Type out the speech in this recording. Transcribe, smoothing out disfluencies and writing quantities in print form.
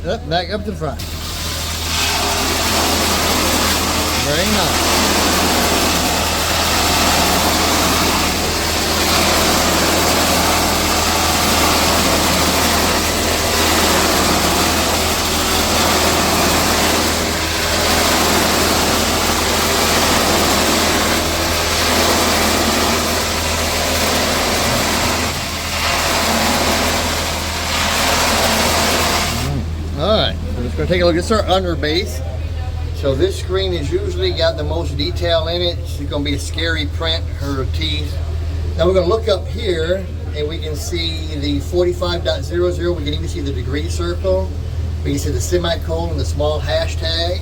Back up to the front. Very nice. Alright, we're just going to take a look. This is our under base. So this screen has usually got the most detail in it. It's going to be a scary print, her teeth. Now we're going to look up here and we can see the 45.00. We can even see the degree circle. We can see the semicolon, the small hashtag.